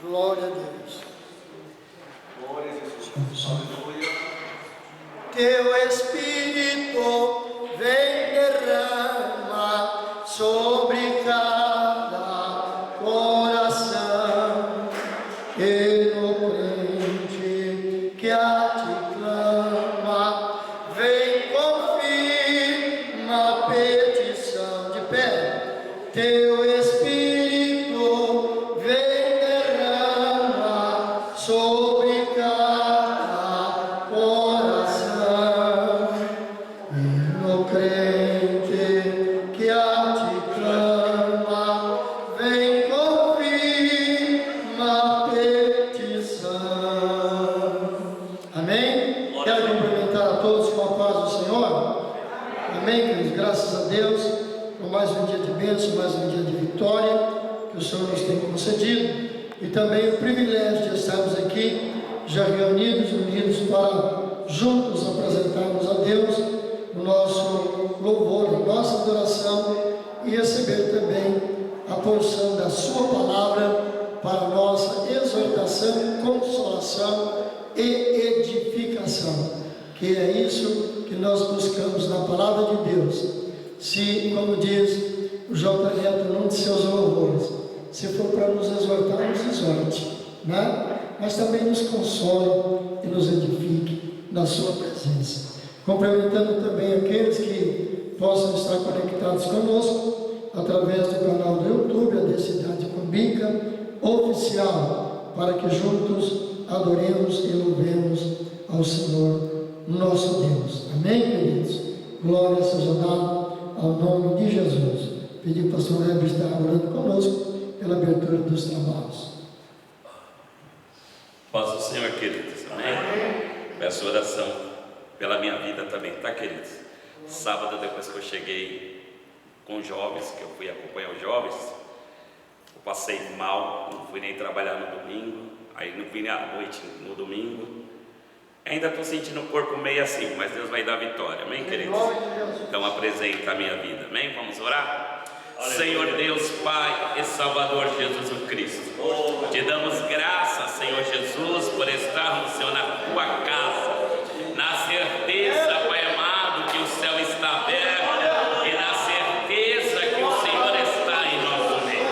Glória a Deus. Glória a Jesus. Aleluia. Teu Espírito vem derrama sobre cada coração e no crente que a ti clama, vem confirma a petição de pé. Teu Espírito vem derrama sobre cada coração e no crente que a ti clama, vem confirma a petição. Amém? Quero cumprimentar a todos com a paz do Senhor. Amém, queridos? Graças a Deus por mais um dia de bênção, mais um dia de vitória que o Senhor nos tem concedido, e também o privilégio de estarmos aqui já reunidos, unidos para juntos apresentarmos a Deus o nosso louvor, a nossa adoração, e receber também a porção da sua palavra para a nossa exortação, consolação e edificação, que é isso que nós buscamos na palavra de Deus. Se, como diz o J. Neto num de seus louvores, se for para nos exortar, nos exorte, né? Mas também nos console e nos edifique na sua presença. Cumprimentando também aqueles que possam estar conectados conosco através do canal do YouTube, a Cidade Cumbica Oficial, para que juntos adoremos e louvemos ao Senhor nosso Deus. Amém, queridos? Glória seja dada ao nome de Jesus. Pedi para o pastor Heber estar orando conosco pela abertura dos trabalhos. Paz do Senhor, queridos. Amém? Peço oração pela minha vida também, tá, queridos? Sábado, depois que eu cheguei com jovens, que eu fui acompanhar os jovens, eu passei mal, não fui nem trabalhar no domingo, aí não vim à noite no domingo. Ainda estou sentindo o corpo meio assim, mas Deus vai dar vitória, amém, queridos? Então apresenta a minha vida, amém? Vamos orar? Senhor Deus, Pai e Salvador Jesus o Cristo, te damos graças, Senhor Jesus, por estarmos, Senhor, na tua casa, na certeza, Pai amado, que o céu está aberto, e na certeza que o Senhor está em nosso meio.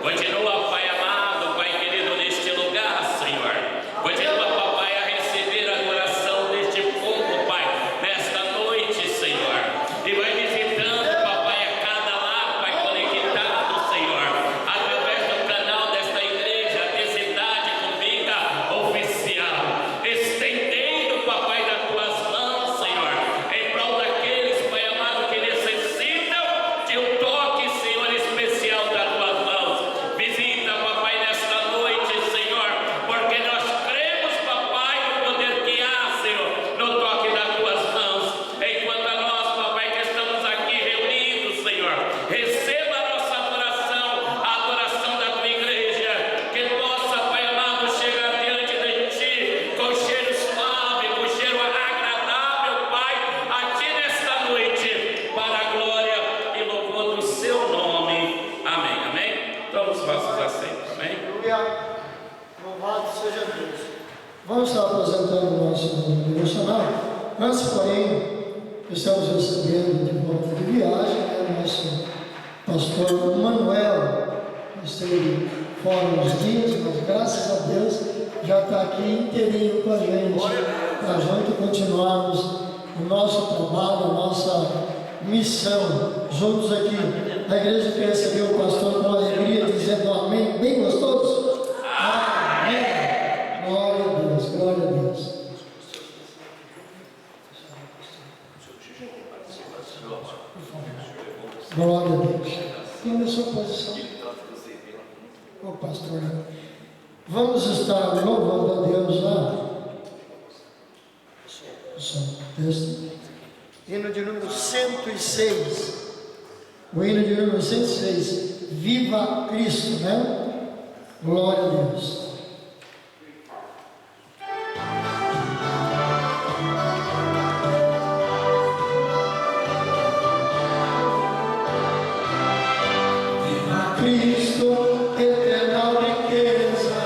Continua, Pai amado, Pai querido, neste lugar, Senhor. Continua, Papai, a receber a adoração deste povo, Pai, nesta noite, Senhor. E vai visitando, Papai, a cada lar, Pai, conectado, Senhor, através do canal desta igreja, de Cidade Cumbica Oficial, estendendo, Papai, das tuas mãos, Senhor, em prol daqueles, Pai amado, que necessitam de um toque, Senhor, especial das tuas mãos. Visita, Papai, nesta noite, Senhor, porque nós cremos, Papai, no poder que há, Senhor, no toque das tuas mãos. Enquanto a nós, Papai, que estamos aqui reunidos, Senhor, receba a nossa adoração, a adoração da tua igreja, que possa, Pai amado, chegar diante de ti com cheiro suave, com cheiro agradável, Pai, a ti nesta noite, para a glória e louvor do seu nome. Amém, amém? Todos façam assim, amém? Aleluia. Louvado seja Deus. Vamos estar apresentando o nosso devocional. Antes, porém, estamos recebendo de volta de viagem o nosso pastor Manuel. Esteve fora uns dias, mas graças a Deus já está aqui inteirinho com a gente, para junto continuarmos o nosso trabalho, a nossa missão, juntos aqui. A igreja que recebeu o pastor com alegria, dizendo amém, bem gostoso? Amém. Glória a Deus, glória a Deus. Glória a Deus. Tome a sua posição. Ô pastor, vamos estar louvando a Deus lá. Só texto. Hino de número 106. O hino de número 106. Viva Cristo, né? Glória a Deus. Cristo, eterna riqueza,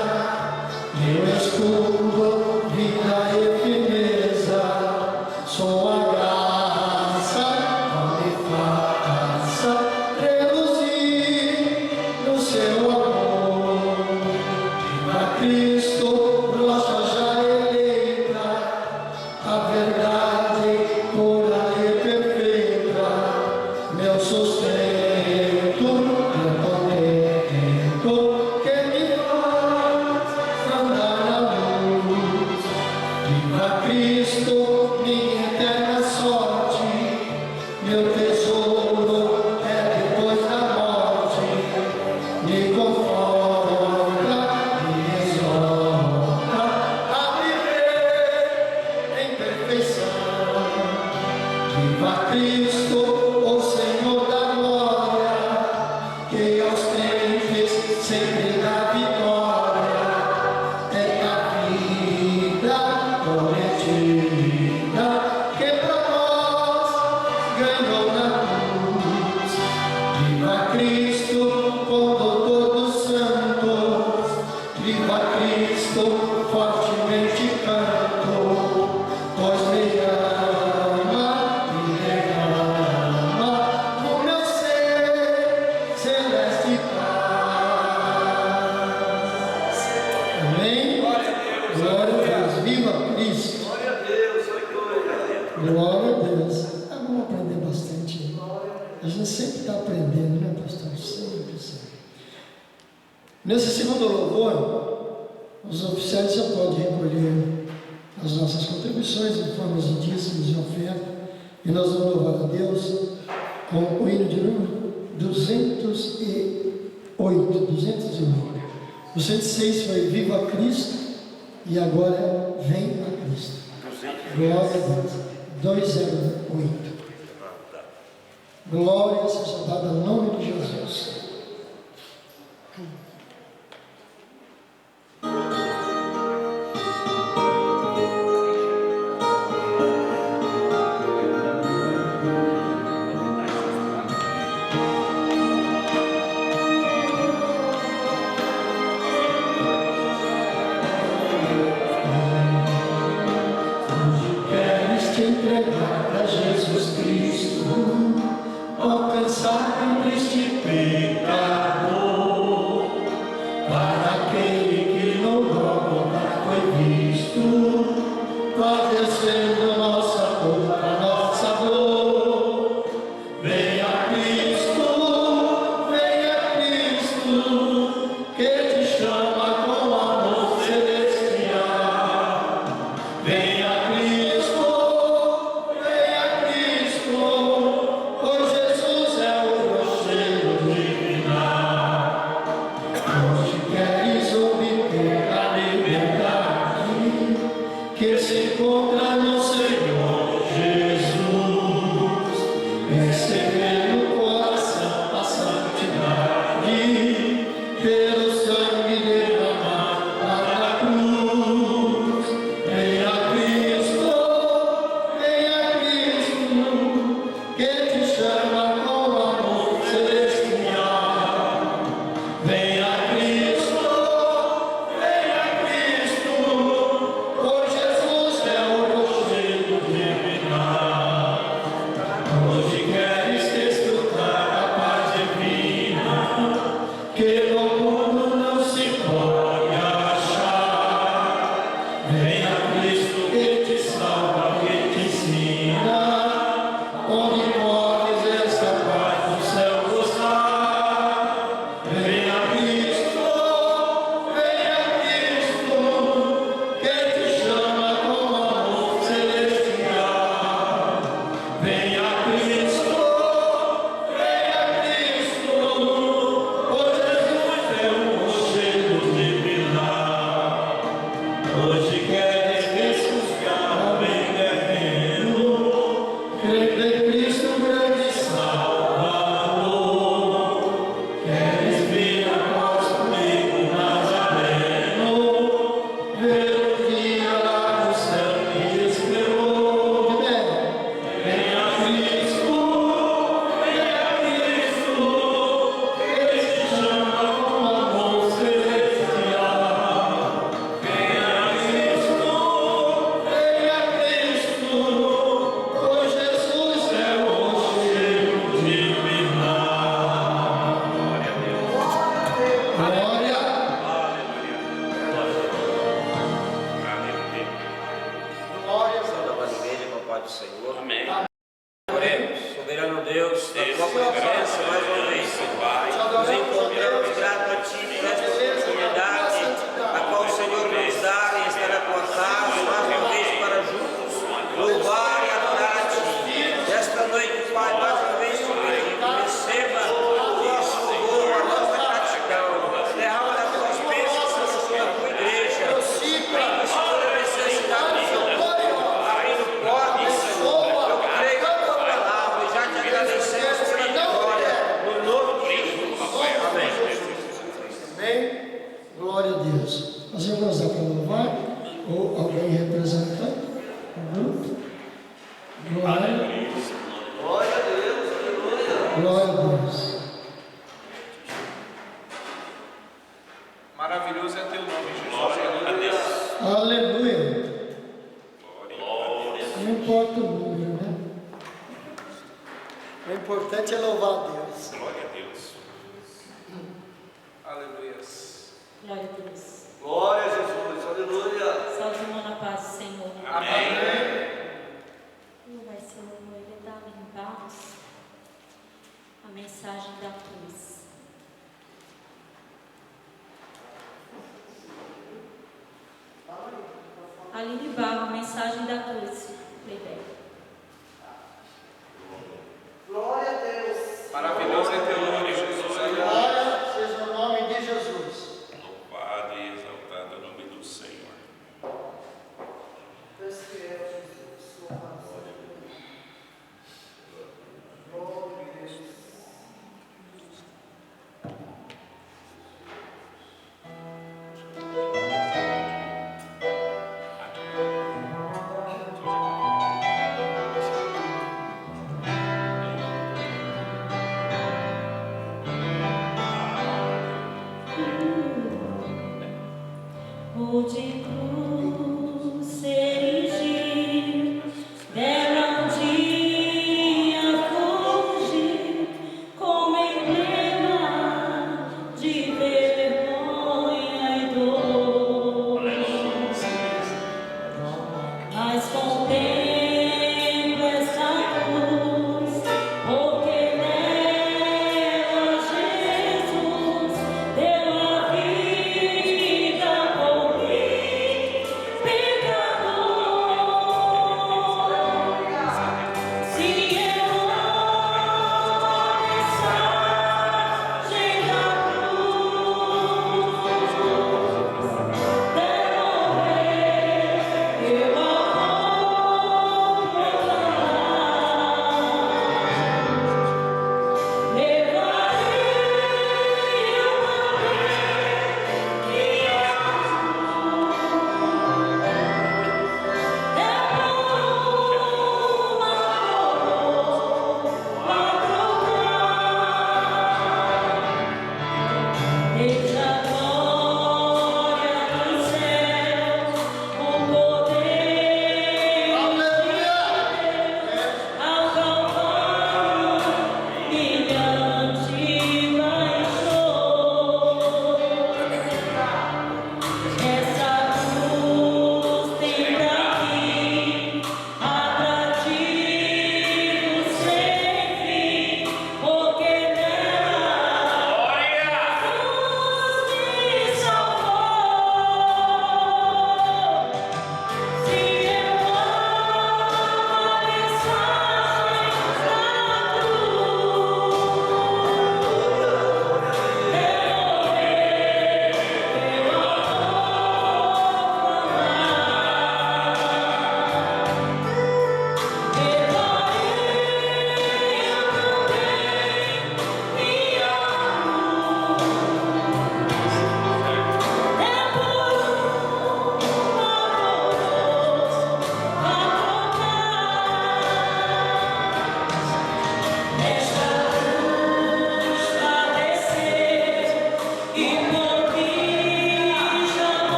Viva Cristo, condutor dos santos, viva Cristo, fortemente canto, pois me ama e derrama no meu ser celeste paz. Amém? Glória a Deus, viva Cristo. Glória a Deus, aleluia. Glória a Deus. Vamos aprender bastante. A gente sempre está aprendendo, né, pastor? Sempre, sempre. Nesse segundo louvor, os oficiais já podem recolher as nossas contribuições em formas de dízimos e oferta. E nós vamos louvar a Deus com o hino de número 208. O 106 foi Viva Cristo e agora Vem a Cristo. Glória a Deus. 208. Glória seja dada ao nome de Jesus. Queres te entregar a Jesus Cristo, alcançar um triste pecador, para aquele que no Gólgota foi visto, padecendo nossa culpa, nossa dor. Venha Cristo, que te chama com amor celestial. Venha Cristo, pois Jesus é o conselho divinal. Hoje queres obter a liberdade que se encontra no Senhor Jesus, receber no coração a santidade pelo sangue derramado lá na cruz. Venha Cristo, que te chama com amor celestial. Venha Cristo, pois Jesus é o conselho divinal. Hoje queres desfrutar a paz divina, que no mundo não se pode achar. Venha Cristo que te salva, que te ensina, onde podes esta paz do céu gozar. Venha Cristo, que te chama com amor celestial. Venha Cristo, pois Jesus é o conselho divinal. Hoje queres ressuscitar o bem terreno, crer em Cristo, grande Salvador. Queres vir após comigo, Nazareno, ver o dia lá no céu que esperou. Venha Cristo, que te chama com amor celestial. Venha Cristo, pois Jesus é o conselho divinal. Glória. Saúde a paz da igreja, com a paz do Senhor. Amém. Oremos. Soberano Deus, na Deus, tua presença, mais uma vez, Pai, nos encontramos grato a Ti por esta oportunidade, a qual o Senhor nos dá em estar na tua casa, mais uma vez para juntos louvar e adorar a Ti. Esta noite, Pai, mais uma vez te pedimos, receba o nosso louvor, a nossa gratidão, derrama das tuas bênçãos sobre a tua igreja, para toda necessidade do seu povo, aí no pode, Senhor, eu creio na tua palavra e já te agradecemos pela vitória, no nome de Jesus. Amém. Amém? Glória a Deus. Os irmãos dá para louvar? Ou alguém representando o grupo? Glória. Glória a Deus, aleluia. Glória a Deus. importante é louvar a Deus. Glória a Deus. Aleluia. Glória a Deus. Glória a Jesus. Aleluia. Salve o irmão na paz do Senhor. Amém. Vai ser o Ele dá em paz. A mensagem da cruz. Aline Barro, a mensagem da cruz. Playback. Glória a Deus. Maravilhoso é teu nome, Jesus. Aleluia. Glória seja o nome de Jesus. Louvado e exaltado é o nome do Senhor. Deus fiel, Jesus. Louvado seja o nome. Glória a Deus.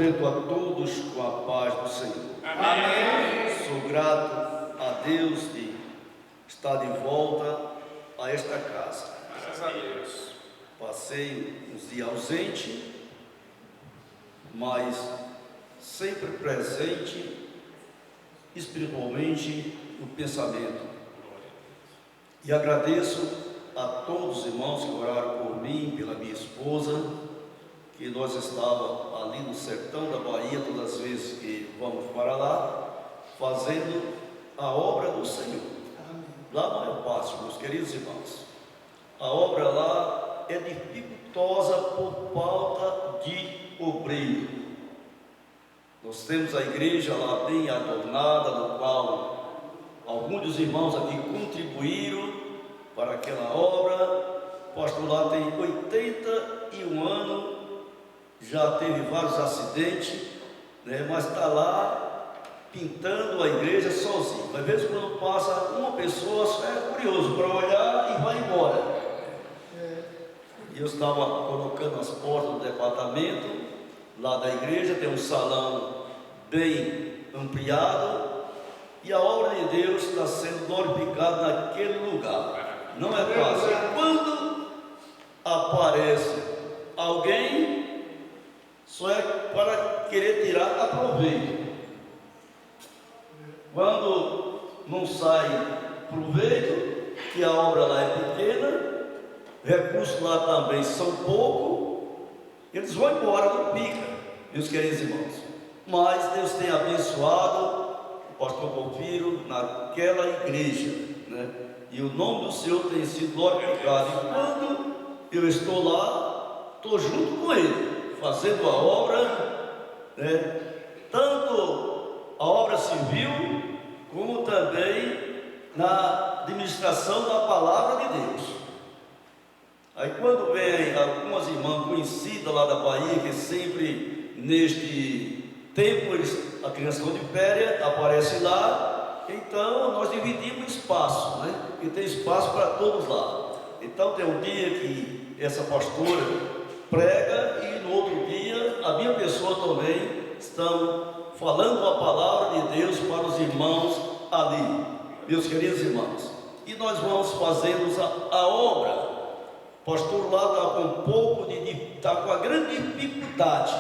Cumprimento a todos com a paz do Senhor. Amém. Sou grato a Deus de estar de volta a esta casa. Graças a Deus. Passei uns dias ausente, mas sempre presente espiritualmente no pensamento. E agradeço a todos os irmãos que oraram por mim, pela minha esposa, que nós estávamos ali no sertão da Bahia, todas as vezes que vamos para lá, fazendo a obra do Senhor. Lá não é fácil, meus queridos irmãos. A obra lá é dificultosa por falta de obreiro. Nós temos a igreja lá bem adornada, no qual alguns dos irmãos aqui contribuíram para aquela obra. O pastor lá tem 81 anos, já teve vários acidentes, né, mas está lá pintando a igreja sozinho. Às vezes quando passa uma pessoa, só é curioso para olhar e vai embora. E eu estava colocando as portas do departamento lá da igreja, tem um salão bem ampliado, e a obra de Deus está sendo glorificada naquele lugar. Não é fácil. Quando aparece alguém, só é para querer tirar a proveito. Quando não sai proveito, que a obra lá é pequena, recursos lá também são poucos, eles vão embora, não pica, meus queridos irmãos. Mas Deus tem abençoado o pastor Porfírio naquela igreja, né? E o nome do Senhor tem sido glorificado. E quando eu estou lá, estou junto com ele, fazendo a obra, né? Tanto a obra civil, como também na administração da palavra de Deus. Aí quando vem algumas irmãs conhecidas lá da Bahia, que sempre neste tempo a criança de férias aparece lá, então nós dividimos espaço, né? E tem espaço para todos lá. Então tem um dia que essa pastora prega e no outro dia a minha pessoa também estão falando a palavra de Deus para os irmãos ali, meus queridos irmãos. E nós vamos fazendo a obra. O pastor lá está com um pouco está com a grande dificuldade.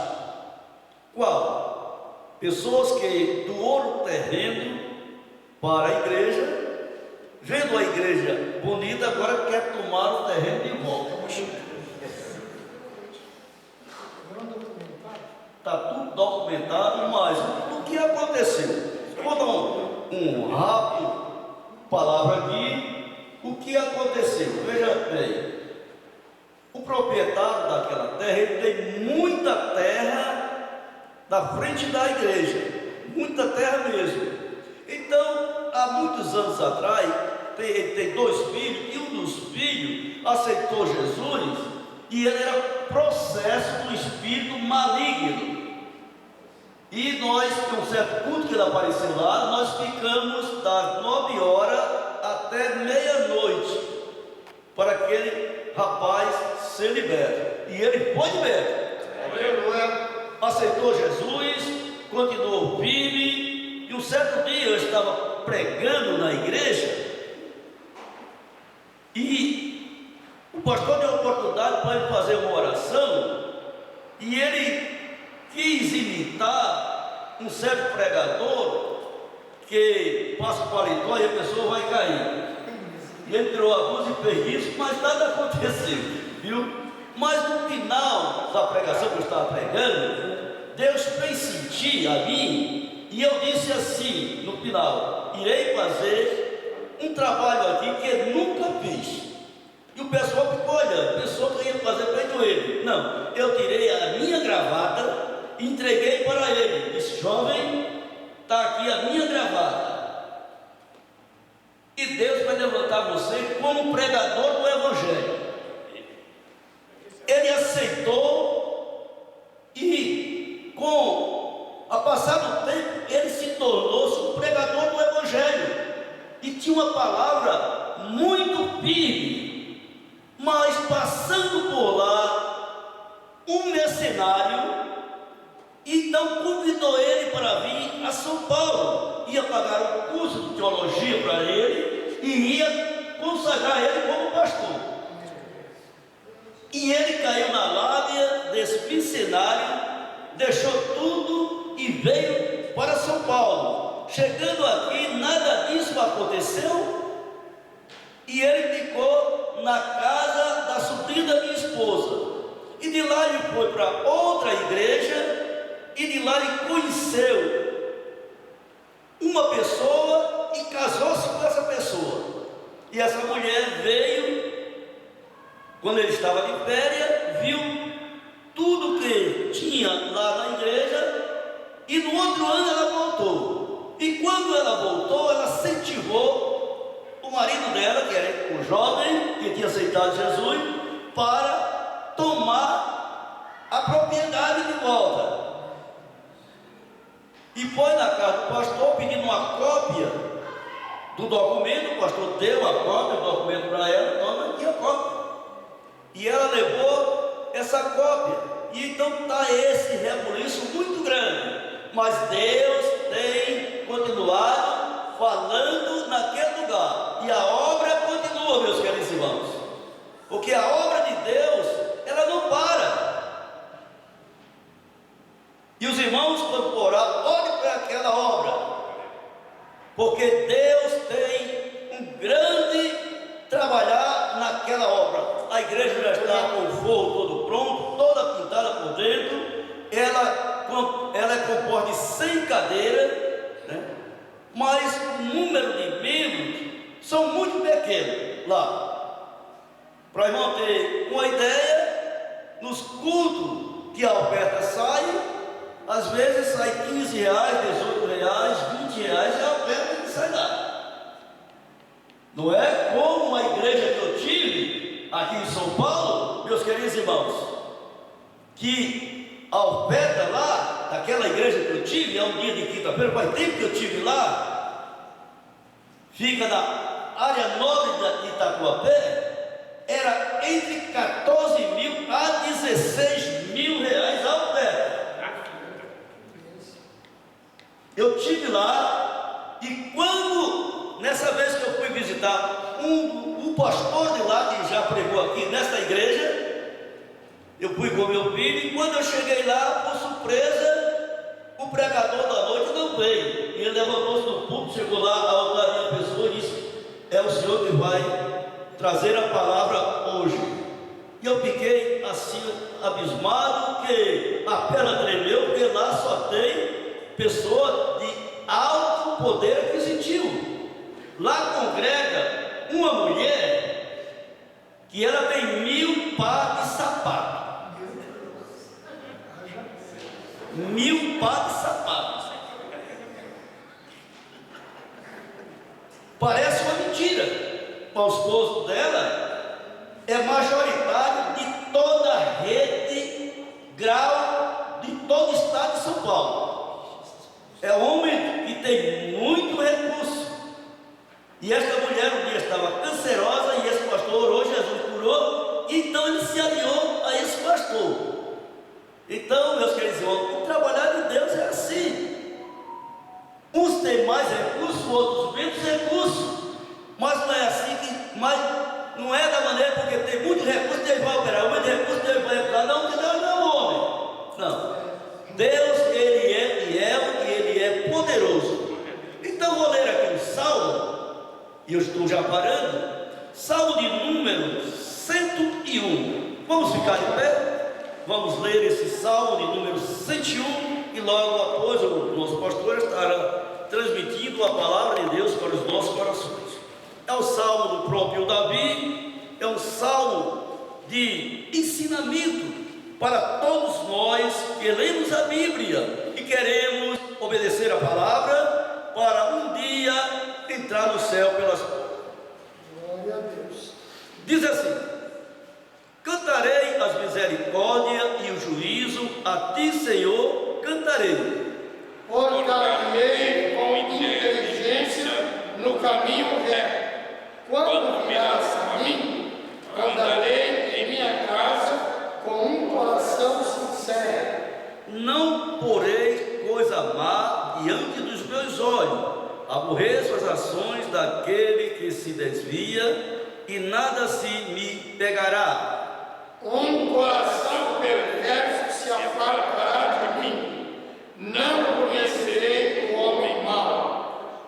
Qual? Pessoas que doaram o terreno para a igreja, vendo a igreja bonita, agora quer tomar o terreno de volta. Está tudo documentado, mas o que aconteceu? Vou dar um rápido palavra aqui. O que aconteceu? Veja bem, o proprietário daquela terra, ele tem muita terra na frente da igreja, muita terra mesmo. Então, há muitos anos atrás, ele tem 2 filhos, e um dos filhos aceitou Jesus, e ele era processo do espírito maligno. E nós, com um certo culto que ele apareceu lá, nós ficamos das 9 horas até meia-noite, para aquele rapaz ser liberto. E ele foi liberto. Aceitou Jesus, continuou firme. E um certo dia eu estava pregando na igreja, e o pastor deu a oportunidade para ele fazer uma oração, e ele quis imitar um certo pregador que passa o paletó e a pessoa vai cair. E ele tirou a blusa e fez isso, mas nada aconteceu, viu? Mas no final da pregação que eu estava pregando, Deus fez sentir a mim, e eu disse assim no final: irei fazer um trabalho aqui que eu nunca fiz. E o pessoal ficou olhando, pensou que eu ia fazer feito ele. Não, eu tirei a minha gravata, entreguei para ele, disse: jovem, está aqui a minha gravata, e Deus vai levantar você como pregador do Evangelho. Ele aceitou, e com a passar do tempo, ele se tornou-se um pregador do Evangelho, e tinha uma palavra muito firme. Mas passando por lá, um mercenário, então ia consagrar ele como pastor. E ele caiu na lábia desse missionário, deixou tudo e veio para São Paulo. Chegando aqui, nada disso aconteceu, e ele ficou na casa da sobrinha da minha esposa. E de lá ele foi para outra igreja, e de lá ele conheceu uma pessoa e casou-se com essa pessoa. E essa mulher veio, quando ele estava de férias, viu tudo que tinha lá na igreja, e no outro ano ela voltou. E quando ela voltou, ela incentivou o marido dela, que era o jovem que tinha aceitado Jesus, para tomar a propriedade de volta. E foi na casa do pastor pedindo uma cópia do documento. O pastor deu a cópia do documento para ela, toma aqui a cópia. E ela levou essa cópia. E então está esse rebuliço muito grande. Mas Deus tem continuado falando naquele lugar. E a obra continua, meus queridos irmãos. Porque a obra de Deus, ela não para. E os irmãos, quando orar, olhem para aquela obra. Porque Deus tem um grande trabalhar naquela obra. A igreja já está com o forro todo pronto, toda pintada por dentro. Ela é composta de 100 cadeiras, né? Mas o número de membros são muito pequenos lá. Para o irmão ter uma ideia, nos cultos que a oferta sai, às vezes sai R$15, R$18, R$20 e a oferta que sai lá. Não é como a igreja que eu tive aqui em São Paulo, meus queridos irmãos, que a oferta lá, daquela igreja que eu tive, é um dia de quinta-feira, faz tempo que eu tive lá, fica na área nobre de Itacoapé, era entre 14 mil a 16 mil reais a oferta. Eu tive lá, e quando, nessa vez que eu fui visitar o pastor de lá, que já pregou aqui nesta igreja, eu fui com meu filho, e quando eu cheguei lá, por surpresa, o pregador da noite não veio. E ele levantou-se no púlpito, chegou lá, a outra minha pessoa e disse: é o senhor que vai trazer a palavra hoje. E eu fiquei assim, abismado, que a perna tremeu, porque lá só tem pessoa de alto poder aquisitivo. Lá congrega uma mulher que ela tem 1000 pares de sapato. 1000 pares de sapatos. Parece uma mentira. O esposo dela é majoritário de toda a rede grau de todo o estado de São Paulo. É um homem que tem muito recurso. E esta mulher um dia estava cancerosa, e esse pastor orou, Jesus curou, então ele se aliou a esse pastor. Então, meus queridos irmãos, o trabalhar de Deus é assim. Uns têm mais recursos, outros menos recursos. Mas não é assim que. Mas não é da maneira porque tem muito recurso, Deus vai operar, muito recurso, Deus vai operar. Não, que Deus não é um homem. Não. Deus, Ele é fiel e Ele é poderoso. Então, vou ler aqui um salmo, e eu estou já parando. Salmo de número 101. Vamos ficar de pé? Vamos ler esse salmo de número 101 e logo após o nosso pastor estará transmitindo a palavra de Deus para os nossos corações. É o salmo do próprio Davi, é um salmo de ensinamento para todos nós que lemos a Bíblia e queremos obedecer a palavra para um dia entrar no céu pelas portas. Glória a Deus. Diz assim: cantarei as misericórdias e o juízo, a ti, Senhor, cantarei. Portar-me-ei com inteligência no caminho reto. Quando virás a mim, andarei em minha casa com um coração sincero. Não porei coisa má diante dos meus Aborreço as ações daquele que se desvia, e nada se me pegará. Um coração perverso se apartará de mim. Não conhecerei o homem mau.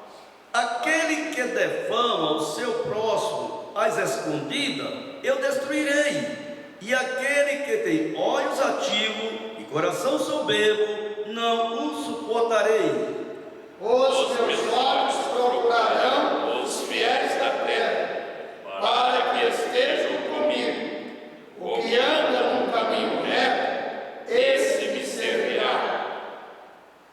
Aquele que defama o seu próximo às escondidas, eu destruirei. E aquele que tem olhos ativos e coração soberbo, não o suportarei. Os meus olhos procurarão os fiéis da terra, para que estejam comigo. O que anda num caminho reto, esse me servirá.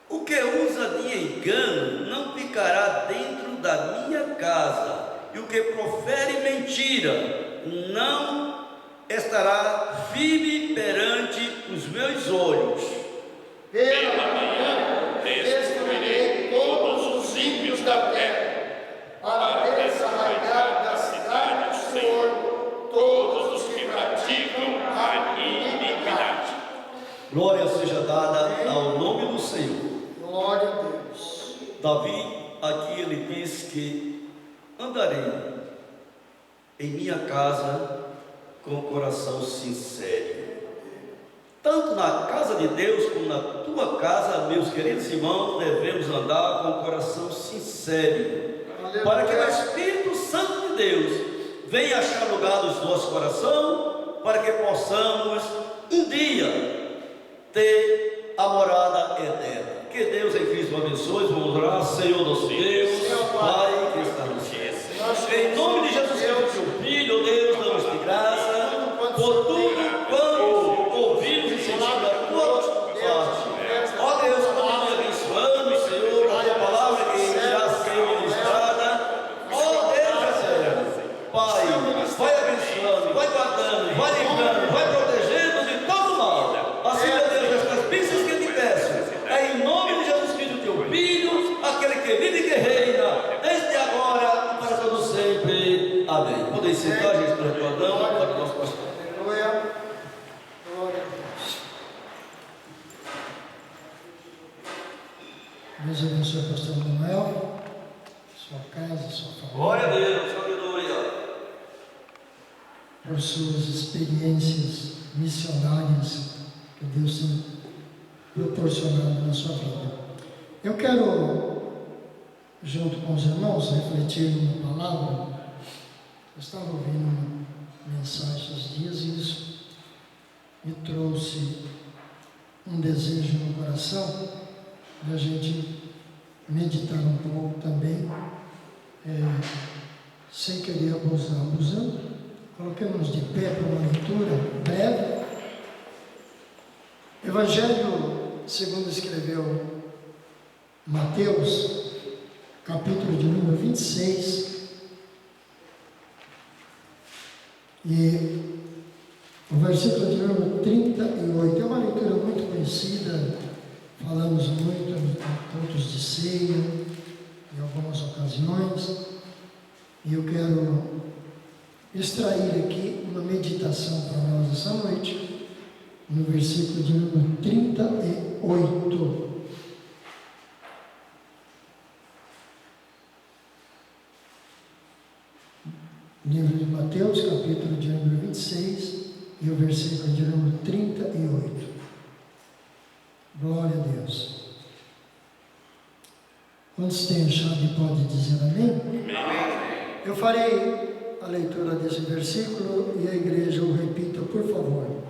O que usa de engano não ficará dentro da minha casa, e o que profere mentira não estará firme perante os meus olhos. Pela manhã destruirei todos os ímpios da terra, para desarraigar da cidade do Senhor todos os que praticam a iniquidade. Glória seja dada ao nome do Senhor. Glória a Deus. Davi, aqui ele diz que andarei em minha casa com o coração sincero. Tanto na casa de Deus como na tua casa, meus queridos irmãos, devemos andar com o coração sincero, para que o Espírito Santo de Deus venha achar lugar nos nossos corações, para que possamos um dia ter a morada eterna. Que Deus em Cristo abençoe. Vamos orar. Senhor nosso Deus, Pai que está no céu, em nome de Jesus Cristo, teu Filho, Deus, damos-te graça por tudo quanto ouvimos e sentimos da tua parte. Ó Deus, continue abençoando, Senhor, a tua palavra que já saiu ministrada. Ó Deus eterno, Pai, vai abençoando, vai guardando, vai livrando, vai protegendo de todo mal. Assim, meu Deus, estas bênçãos que te peço, é em nome de Jesus Cristo, teu Filho, aquele que vive e que reina, desde agora e para todo sempre. Amém. Podem sentar, gente, para o recordão, para o nosso pastor. Aleluia. Glória a Deus. Deus abençoe o pastor Manuel, sua casa, sua família. Glória a Deus, aleluia. Por suas experiências missionárias que Deus tem proporcionado na sua vida. Eu quero, junto com os irmãos, refletir numa palavra. Eu estava ouvindo uma mensagem esses dias e isso me trouxe um desejo no coração de a gente meditar um pouco também, sem querer abusando. Colocamos de pé para uma leitura breve. Evangelho segundo escreveu Mateus, capítulo de número 26. E o versículo de número 38 é uma leitura muito conhecida, falamos muito em cultos de ceia, em algumas ocasiões, e eu quero extrair aqui uma meditação para nós essa noite, no versículo de número 38. Livro de Mateus, capítulo de número 26, e o versículo de número 38. Glória a Deus. Quantos têm achado e pode dizer amém? Amém. Eu farei a leitura desse versículo e a igreja o repita, por favor.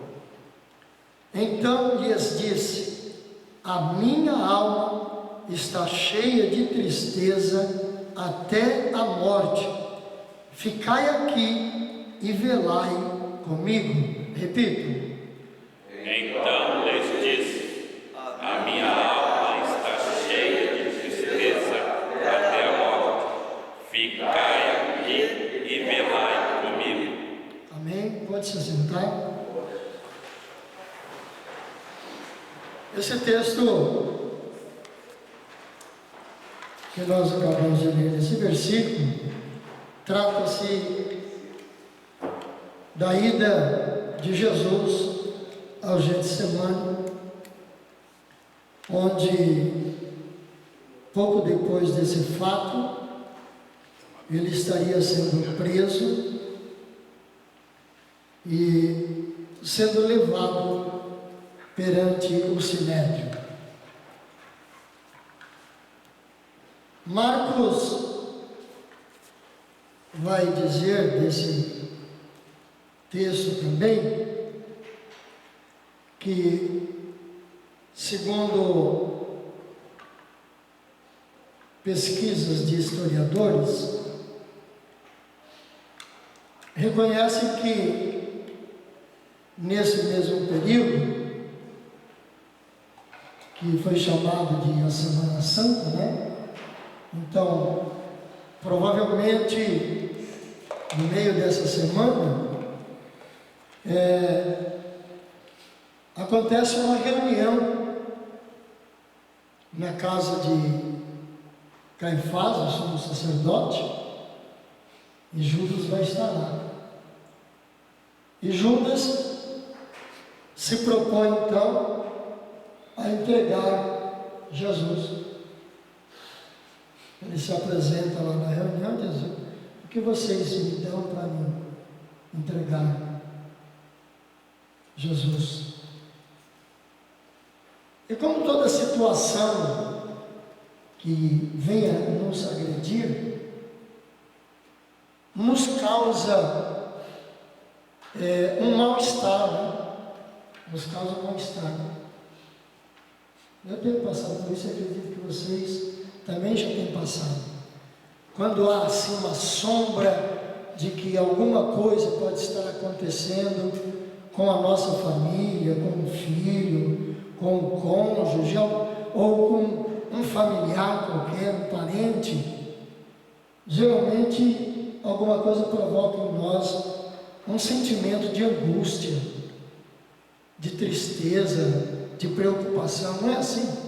Então lhes disse: a minha alma está cheia de tristeza até a morte. Ficai aqui e velai comigo. Repito. Então lhes disse: a minha alma está cheia de tristeza até a morte. Ficai aqui e velai comigo. Amém? Pode se sentar. Esse texto que nós acabamos de ler, esse versículo, trata-se da ida de Jesus ao Getsemane, onde pouco depois desse fato, ele estaria sendo preso e sendo levado perante o Sinédrio. Marcos vai dizer desse texto também que, segundo pesquisas de historiadores, reconhecem que nesse mesmo período, que foi chamado de a Semana Santa, né? Então, provavelmente, no meio dessa semana, acontece uma reunião na casa de Caifás, o sumo sacerdote, e Judas vai estar lá. E Judas se propõe então a entregar Jesus. Ele se apresenta lá na reunião e diz: o que vocês me dão para mim entregar Jesus? E como toda situação que venha nos agredir, nos causa um mal-estar, né? Nos causa um mal-estar. Eu tenho passado por isso e acredito que vocês também já têm passado. Quando há assim uma sombra de que alguma coisa pode estar acontecendo com a nossa família, com um filho, com um cônjuge, ou com um familiar qualquer, um parente, geralmente alguma coisa provoca em nós um sentimento de angústia, de tristeza, de preocupação, não é assim?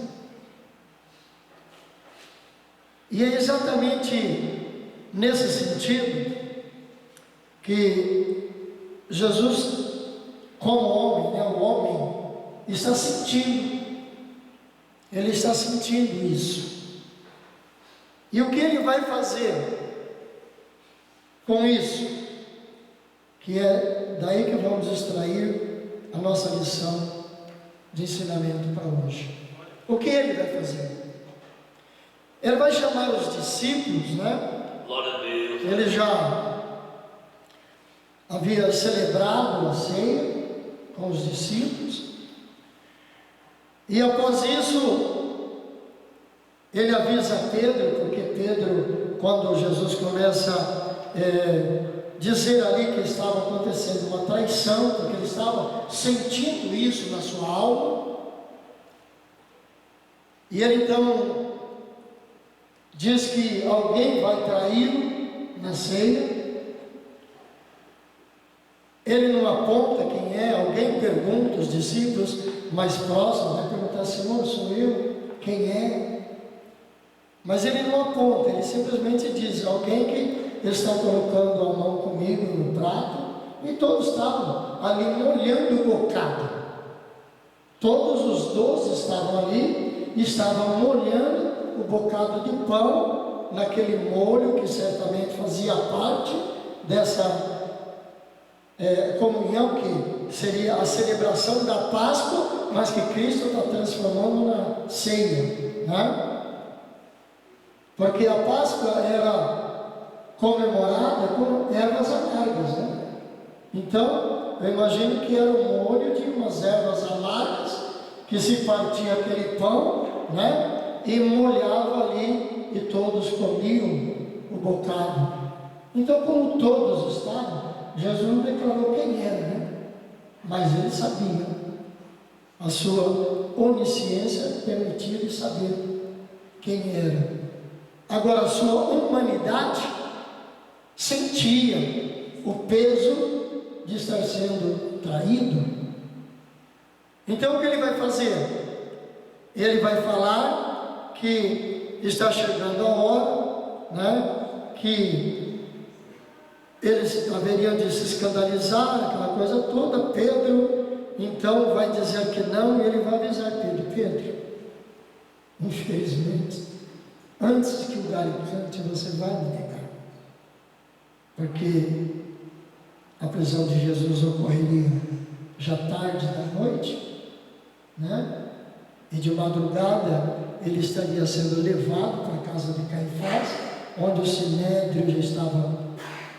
E é exatamente nesse sentido que Jesus, como homem, né, o homem, está sentindo, ele está sentindo isso. E o que ele vai fazer com isso? Que é daí que vamos extrair a nossa lição de ensinamento para hoje. O que ele vai fazer? Ele vai chamar os discípulos, né? Glória a Deus. Ele já havia celebrado a ceia com os discípulos. E após isso, ele avisa Pedro, porque Pedro, quando Jesus começa a dizer ali que estava acontecendo uma traição, porque ele estava sentindo isso na sua alma, e ele então diz que alguém vai traí-lo na ceia. Ele não aponta quem é, alguém pergunta, os discípulos mais próximos, vai perguntar: Senhor, sou eu? Quem é? Mas ele não aponta, ele simplesmente diz: alguém que está colocando a mão comigo no prato, e todos estavam ali molhando o bocado. Todos os 12 estavam ali, estavam molhando o bocado de pão, naquele molho que certamente fazia parte dessa comunhão, que seria a celebração da Páscoa, mas que Cristo está transformando na ceia, né? Porque a Páscoa era comemorada com ervas amargas, né? Então, eu imagino que era um molho de umas ervas amargas, que se partia aquele pão, né? E molhava ali, e todos comiam o bocado. Então, como todos estavam, Jesus não declarou quem era, né? Mas ele sabia. A sua onisciência permitia ele saber quem era. Agora, a sua humanidade sentia o peso de estar sendo traído. Então, o que ele vai fazer? Ele vai falar que está chegando a hora, né? Que eles haveriam de se escandalizar, aquela coisa toda. Pedro então vai dizer que não, e ele vai avisar Pedro: Pedro, infelizmente antes que o galho cante, você vai me negar. Porque a prisão de Jesus ocorreria já tarde da noite, né? E de madrugada ele estaria sendo levado para a casa de Caifás, onde o sinédrio já estava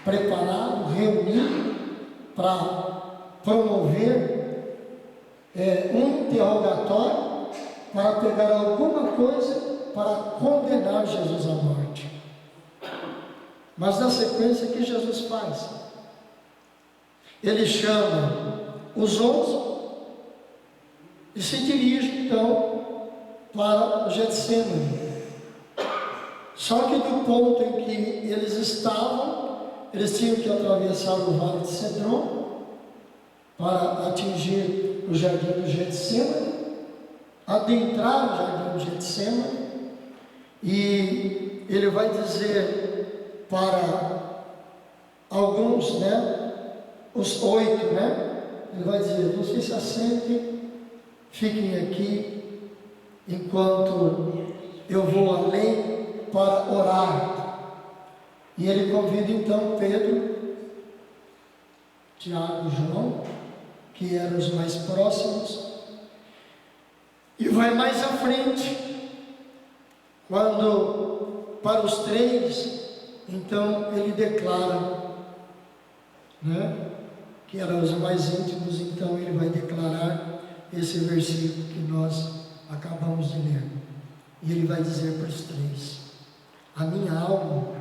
preparado, reunido para promover um interrogatório para pegar alguma coisa para condenar Jesus à morte. Mas na sequência, o que Jesus faz? Ele chama os 11 e se dirige então para o Getsemane. Só que do ponto em que eles estavam, eles tinham que atravessar o vale de Cedron para atingir o jardim do Getsemane, adentrar o jardim do Getsemane, e ele vai dizer para alguns, os 8, ele vai dizer: vocês se assentem, fiquem aqui, enquanto eu vou além para orar. E ele convida então Pedro, Tiago e João, que eram os mais próximos, e vai mais à frente, quando para os 3, então ele declara, que eram os mais íntimos, então ele vai declarar esse versículo que nós acabamos de ler. E ele vai dizer para os 3: a minha alma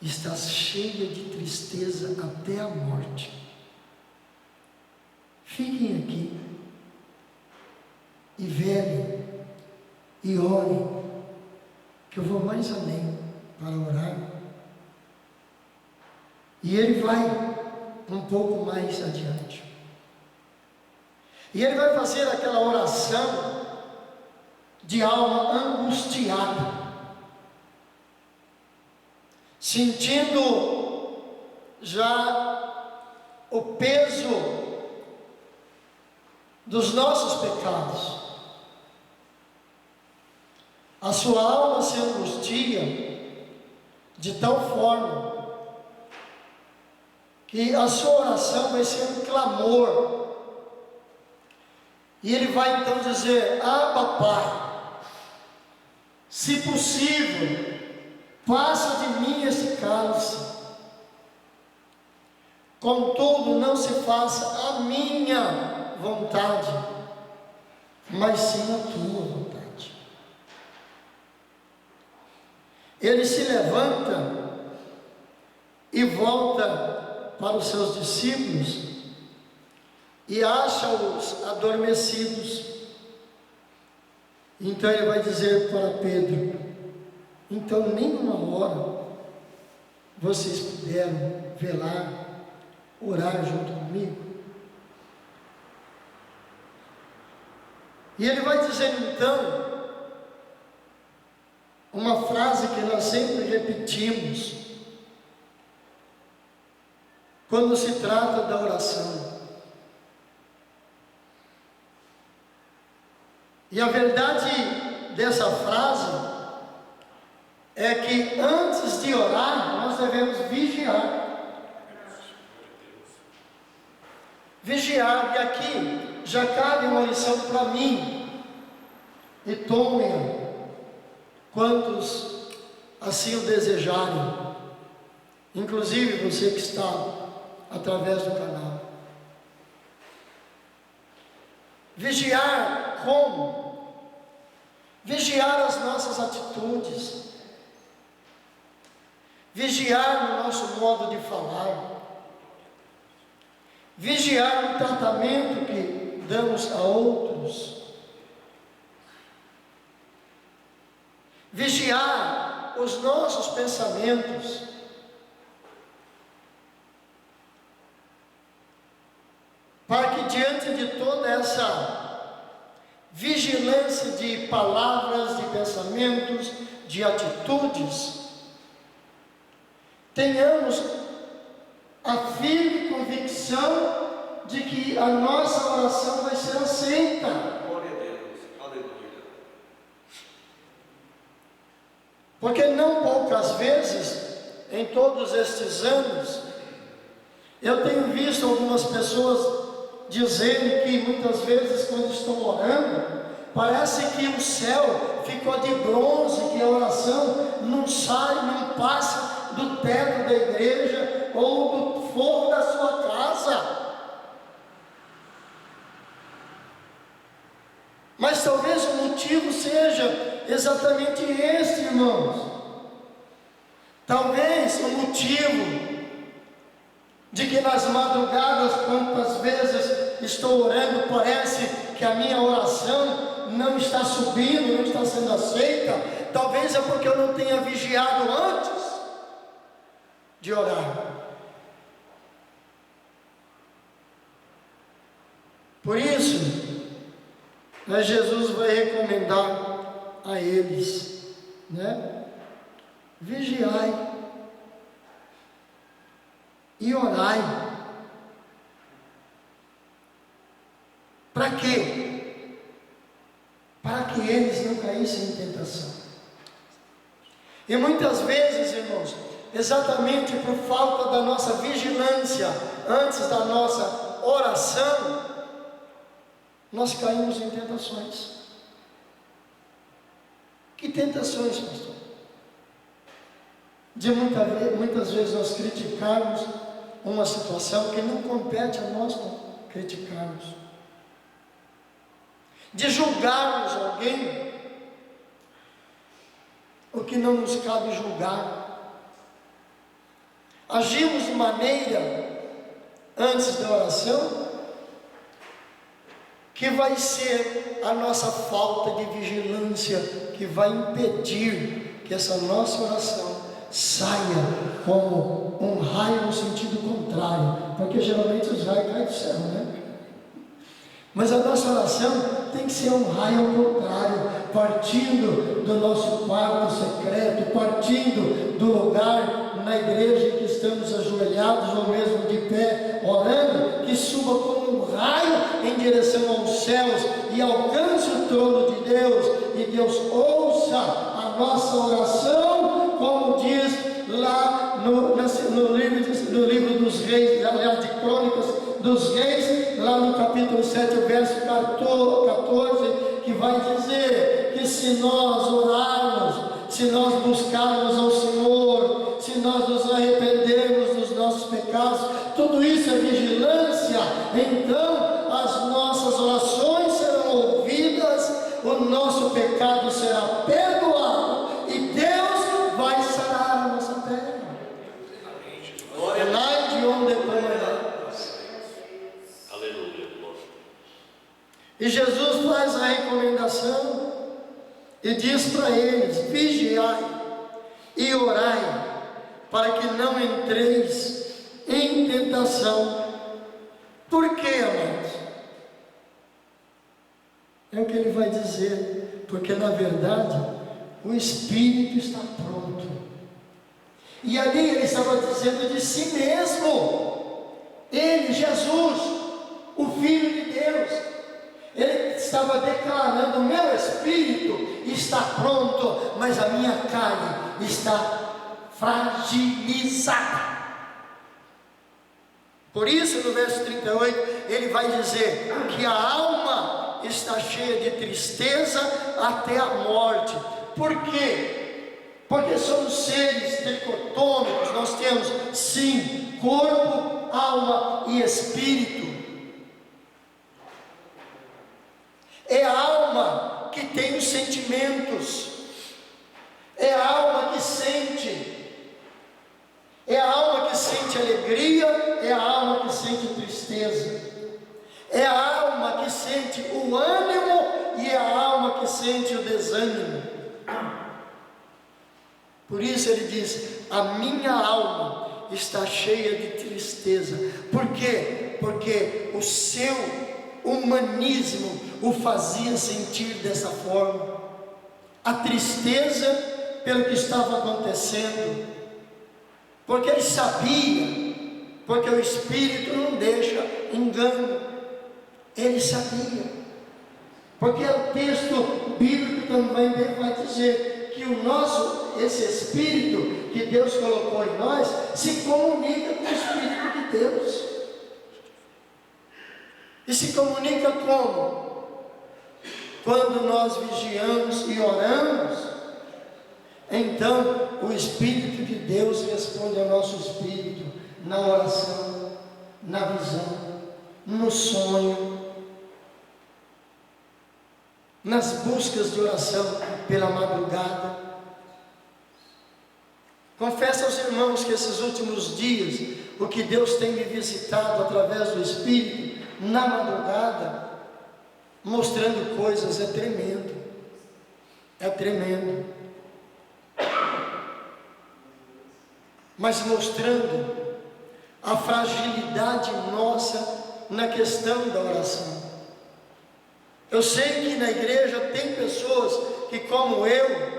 está cheia de tristeza até a morte. Fiquem aqui e velem e orem, que eu vou mais além para orar. E ele vai um pouco mais adiante. E ele vai fazer aquela oração de alma angustiada, sentindo já o peso dos nossos pecados. A sua alma se angustia de tal forma que a sua oração vai ser um clamor. E ele vai então dizer: Abba, Pai, se possível, passa de mim esse cálice, contudo não se faça a minha vontade, mas sim a tua vontade. Ele se levanta e volta para os seus discípulos e acha-os adormecidos. Então ele vai dizer para Pedro: então nem uma hora vocês puderam velar, orar junto comigo? E ele vai dizer então uma frase que nós sempre repetimos quando se trata da oração. E a verdade dessa frase é que antes de orar, nós devemos vigiar. Vigiar, e aqui já cabe uma lição para mim, e tomem-a quantos assim o desejarem, inclusive você que está através do canal. Vigiar como? Vigiar as nossas atitudes, vigiar no nosso modo de falar, vigiar no tratamento que damos a outros, vigiar os nossos pensamentos, para que diante de toda essa vigilância de palavras, de pensamentos, de atitudes, tenhamos a firme convicção de que a nossa oração vai ser aceita. Glória a Deus. Aleluia. Porque não poucas vezes, em todos estes anos, eu tenho visto algumas pessoas dizendo que muitas vezes quando estão orando, parece que o céu ficou de bronze, que a oração não sai, não passa do teto da igreja ou do forro da sua casa. Mas talvez o motivo seja exatamente este, irmãos. Talvez o motivo de que nas madrugadas, quantas vezes estou orando, parece que a minha oração não está subindo, não está sendo aceita. Talvez é porque eu não tenha vigiado antes de orar. Por isso, Jesus vai recomendar a eles, vigiai e orai. Para quê? Para que eles não caíssem em tentação. E muitas vezes, irmãos, exatamente por falta da nossa vigilância antes da nossa oração, nós caímos em tentações. Que tentações, pastor? De muitas vezes nós criticarmos uma situação que não compete a nós criticarmos, de julgarmos alguém o que não nos cabe julgar, agimos de maneira antes da oração que vai ser a nossa falta de vigilância que vai impedir que essa nossa oração saia como um raio no sentido contrário, porque geralmente os raios caem do céu, Mas a nossa oração tem que ser um raio ao contrário, partindo do nosso quarto secreto, partindo do lugar na igreja em que estamos ajoelhados ou mesmo de pé, orando, que suba como um raio em direção aos céus e alcance o trono de Deus, e Deus ouça a nossa oração, como diz lá no livro dos reis, aliás, de Crônicas dos Reis, lá no capítulo 7, verso 14, que vai dizer que se nós orarmos, se nós buscarmos ao Senhor, se nós nos arrependermos dos nossos pecados, tudo isso é vigilância, então as nossas orações serão ouvidas, o nosso pecado será perdoado e Deus vai sarar a nossa terra. Lá de onde Aleluia. E Jesus faz a recomendação e diz para eles: vigiai e orai, para que não entreis em tentação. Por quê, amados? É o que ele vai dizer, porque na verdade o Espírito está pronto. E ali ele estava dizendo de si mesmo. Ele, Jesus, o Filho de Deus, ele estava declarando: o meu espírito está pronto, mas a minha carne está fragilizada. Por isso, no verso 38, ele vai dizer que a alma está cheia de tristeza até a morte. Por quê? Porque somos seres tricotômicos, nós temos sim corpo, alma e espírito. É a alma que tem os sentimentos, é a alma que sente, é a alma que sente alegria, é a alma que sente tristeza, é a alma que sente o ânimo e é a alma que sente o desânimo. Por isso ele diz: a minha alma está cheia de tristeza. Por quê? Porque o seu humanismo o fazia sentir dessa forma, a tristeza pelo que estava acontecendo, porque ele sabia, porque o Espírito não deixa engano, ele sabia, porque o texto bíblico também vai dizer que esse Espírito que Deus colocou em nós se comunica com o Espírito de Deus. E se comunica como? Quando nós vigiamos e oramos, então o Espírito de Deus responde ao nosso espírito na oração, na visão, no sonho, nas buscas de oração pela madrugada. Confesso aos irmãos que esses últimos dias, o que Deus tem me visitado através do Espírito, na madrugada, mostrando coisas, é tremendo. É tremendo. Mas mostrando a fragilidade nossa na questão da oração. Eu sei que na igreja tem pessoas que, como eu,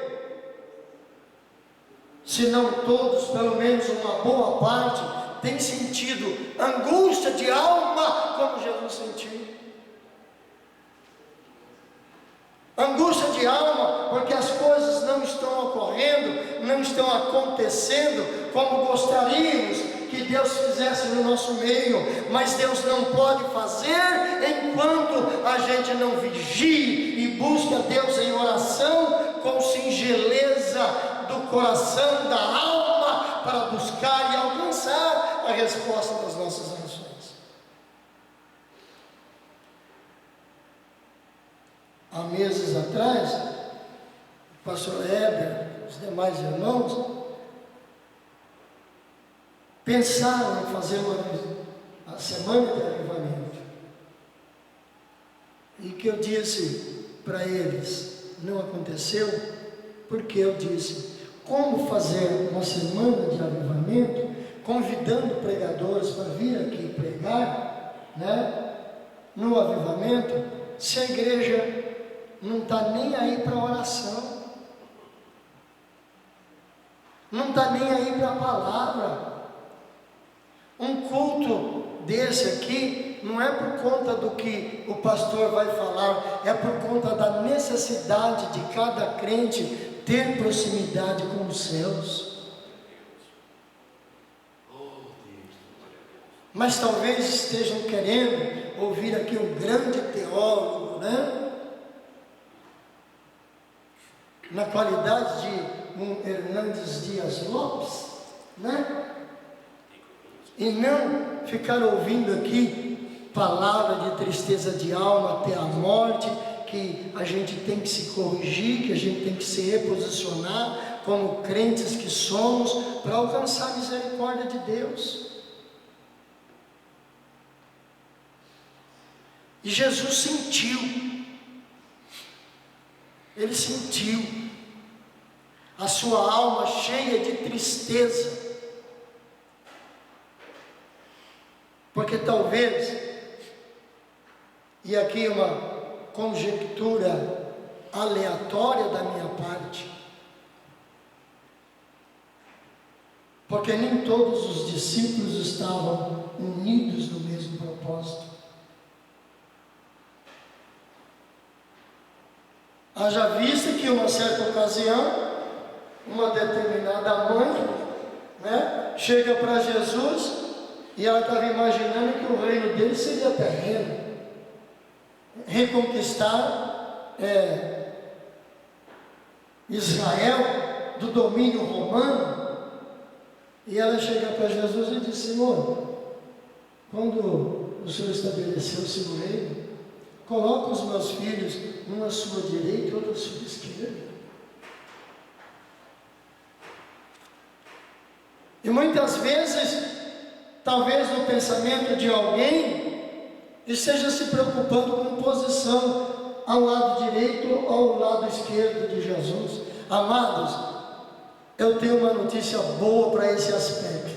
se não todos, pelo menos uma boa parte, tem sentido angústia de alma, como Jesus sentiu. Angústia de alma, porque as coisas não estão ocorrendo, não estão acontecendo como gostaríamos que Deus fizesse no nosso meio, mas Deus não pode fazer enquanto a gente não vigie e busque a Deus em oração com singeleza do coração, da alma, para buscar e alcançar a resposta das nossas orações. Há meses atrás, o pastor Heber, os demais irmãos, pensaram em fazer a semana de avivamento. E que eu disse para eles, não aconteceu, porque eu disse, como fazer uma semana de avivamento, convidando pregadores para vir aqui pregar, né, no avivamento, se a igreja não está nem aí para a oração, não está nem aí para a palavra. Um culto desse aqui não é por conta do que o pastor vai falar, é por conta da necessidade de cada crente ter proximidade com os céus. Mas talvez estejam querendo ouvir aqui um grande teólogo, né? Na qualidade de um Hernandes Dias Lopes, né? E não ficar ouvindo aqui palavra de tristeza de alma até a morte, que a gente tem que se corrigir, que a gente tem que se reposicionar como crentes que somos, para alcançar a misericórdia de Deus. E Jesus sentiu, ele sentiu a sua alma cheia de tristeza, porque talvez, e aqui uma conjectura aleatória da minha parte, porque nem todos os discípulos estavam unidos no mesmo propósito. Haja vista que uma certa ocasião, uma determinada mãe, né, chega para Jesus e ela estava imaginando que o reino dele seria terreno, reconquistar Israel do domínio romano. E ela chega para Jesus e diz: Senhor, quando o Senhor estabeleceu o seu reino, coloca os meus filhos, um à sua direita e outro à sua esquerda. E muitas vezes, talvez no pensamento de alguém, esteja se preocupando com posição ao lado direito ou ao lado esquerdo de Jesus. Amados, eu tenho uma notícia boa para esse aspecto.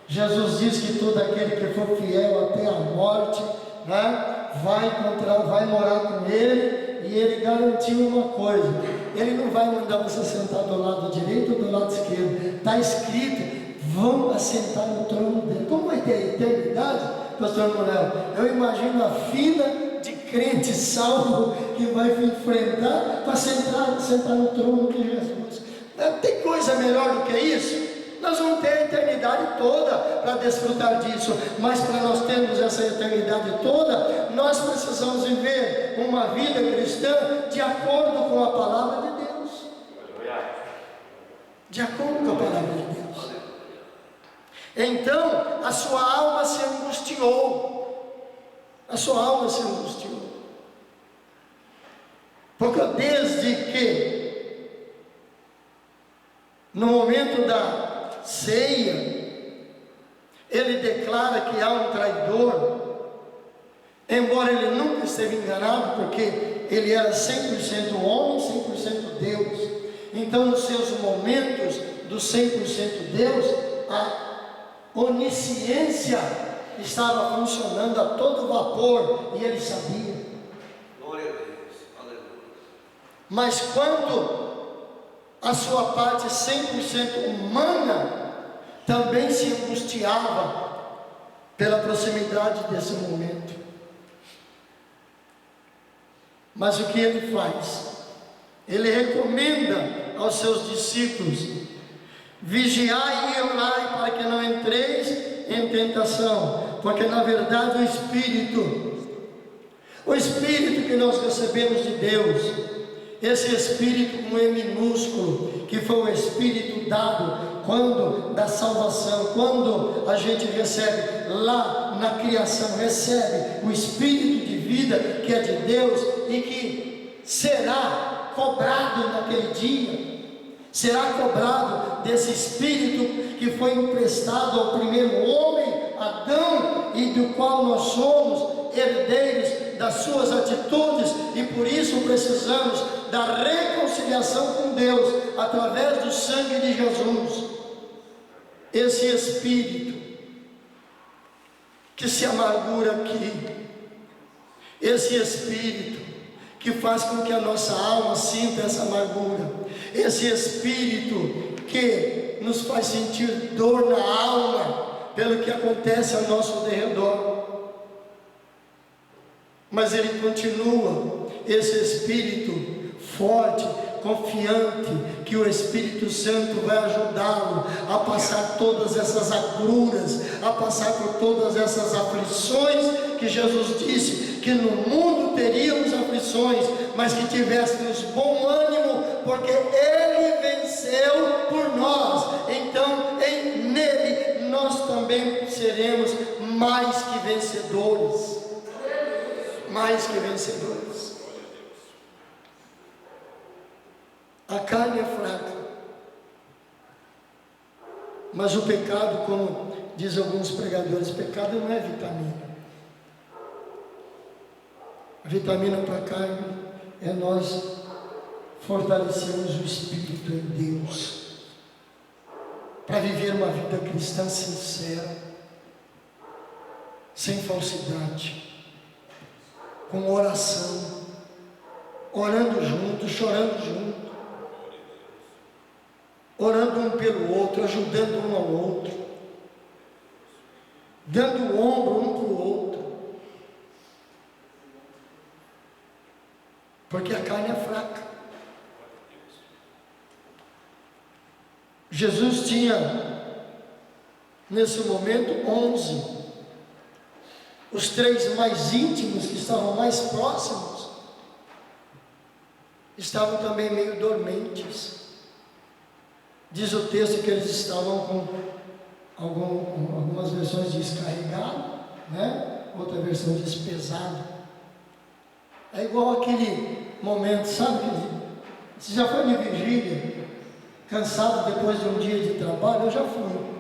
Jesus diz que todo aquele que for fiel até a morte, né, vai morar com ele, e ele garantiu uma coisa: ele não vai mandar você sentar do lado direito ou do lado esquerdo. Está escrito: vão assentar no trono dele. Como vai ter a eternidade, pastor Morel? Eu imagino a fila de crente salvo que vai enfrentar para sentar no trono de Jesus. Tem coisa melhor do que isso? Nós vamos ter a eternidade toda para desfrutar disso, mas para nós termos essa eternidade toda, nós precisamos viver uma vida cristã de acordo com a palavra de Deus. De acordo com a palavra de Deus. Então, a sua alma se angustiou. A sua alma se angustiou. Porque desde que, no momento da ceia, ele declara que há um traidor, embora ele nunca esteve enganado, porque ele era 100% homem, 100% Deus. Então, nos seus momentos do 100% Deus, a onisciência estava funcionando a todo vapor e ele sabia. Glória a Deus. Aleluia. Mas quando a sua parte 100% humana também se angustiava pela proximidade desse momento. Mas o que ele faz? Ele recomenda aos seus discípulos: vigiai e orai para que não entreis em tentação, porque na verdade o Espírito que nós recebemos de Deus, esse Espírito com E minúsculo, que foi o Espírito dado quando da salvação, quando a gente recebe lá na criação, recebe o Espírito de vida que é de Deus e que será cobrado naquele dia. Será cobrado desse Espírito que foi emprestado ao primeiro homem, Adão, e do qual nós somos herdeiros das suas atitudes, e por isso precisamos da reconciliação com Deus através do sangue de Jesus. Esse Espírito que se amargura aqui, esse Espírito que faz com que a nossa alma sinta essa amargura, esse Espírito que nos faz sentir dor na alma pelo que acontece ao nosso derredor. Mas ele continua, esse Espírito forte, confiante, que o Espírito Santo vai ajudá-lo a passar todas essas agruras, a passar por todas essas aflições, que Jesus disse que no mundo teríamos aflições, mas que tivéssemos bom ânimo, porque Ele venceu por nós. Então, nele nós também seremos mais que vencedores. Mais que vencedores. A carne é fraca, mas o pecado, como diz alguns pregadores, pecado não é vitamina. A vitamina para a carne é nós fortalecermos o Espírito em Deus, para viver uma vida cristã sincera, sem falsidade, com oração, orando junto, chorando junto, orando um pelo outro, ajudando um ao outro, dando o ombro um para o outro, porque a carne é fraca. Jesus tinha nesse momento 11, os 3 mais íntimos, que estavam mais próximos, estavam também meio dormentes. Diz o texto que eles estavam com algumas versões diz carregado, né? Outra versão diz pesado. É igual aquele momento, sabe? Você já foi de vigília, cansado depois de um dia de trabalho? Eu já fui.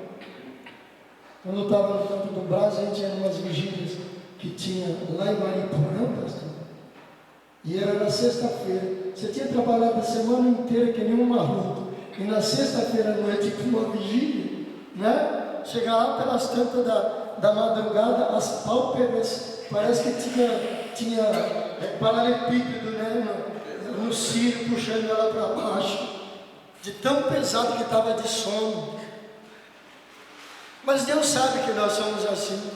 Quando eu estava no Campo do Brás, a gente ia em umas vigílias que tinha lá em Mariporã, pastor, e era na sexta-feira. Você tinha trabalhado a semana inteira que nem um maluco, e na sexta-feira à noite, com uma vigília, né? Chegar lá pelas tantas da madrugada, as pálpebras, parece que tinha paralelepípedo, né? No cílio, puxando ela para baixo, de tão pesado que estava de sono. Mas Deus sabe que nós somos assim.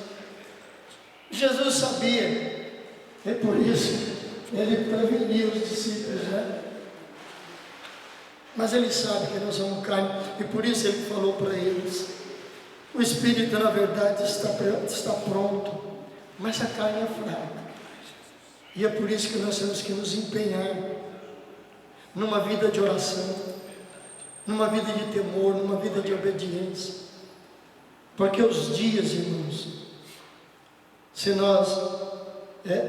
Jesus sabia E por isso ele prevenia os discípulos, né? Mas ele sabe que nós somos carne, e por isso ele falou para eles: o espírito na verdade está pronto, mas a carne é fraca. E é por isso que nós temos que nos empenhar numa vida de oração, numa vida de temor, numa vida de obediência. Porque os dias, irmãos, se nós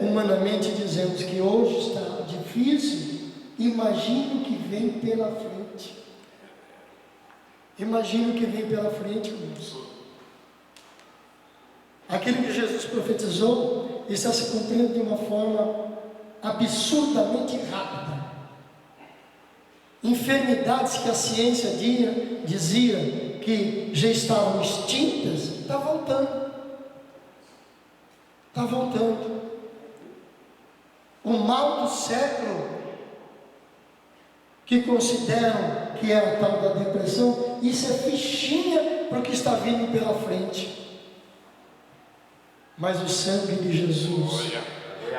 humanamente dizemos que hoje está difícil, imagine o que vem pela frente. Imagine o que vem pela frente, irmãos. Aquilo que Jesus profetizou está se cumprindo de uma forma absurdamente rápida. Enfermidades que a ciência dizia que já estavam extintas, está voltando. Está voltando. O mal do século, que consideram que é a tal da depressão, isso é fichinha para o que está vindo pela frente. Mas o sangue de Jesus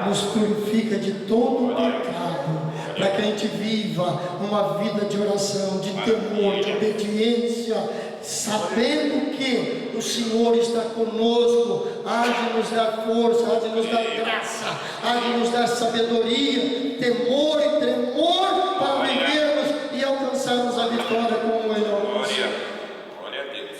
nos purifica de todo o pecado, para que a gente viva uma vida de oração, de temor, de obediência, sabendo que o Senhor está conosco, há de nos dar força, há de nos dar graça, há de nos dar sabedoria, temor e tremor para vivermos e alcançarmos a vitória como Ele alcançou. Glória a Deus.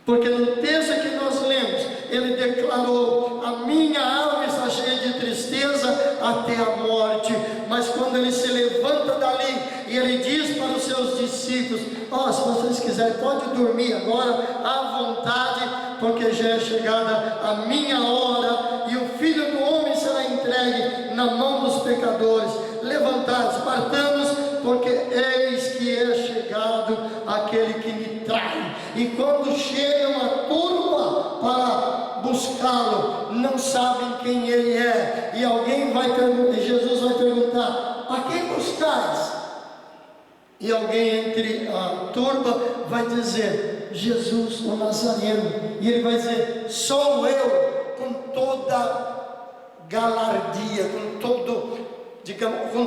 Porque no texto que nós lemos, ele declarou: a minha alma está cheia de tristeza até a morte. Mas quando ele se levanta dali e ele diz para os seus discípulos: se vocês quiserem, pode dormir agora à vontade, porque já é chegada a minha hora, e o Filho do Homem será entregue na mão dos pecadores. Levantai-vos, partamos, porque eis que é chegado aquele que me trai. E quando chega uma turma para buscá-lo, não sabem quem ele é. E alguém vai perguntar, Jesus vai perguntar: a quem buscais? E alguém entre a turma vai dizer: Jesus, o Nazareno. E ele vai dizer: sou eu, com toda galardia, com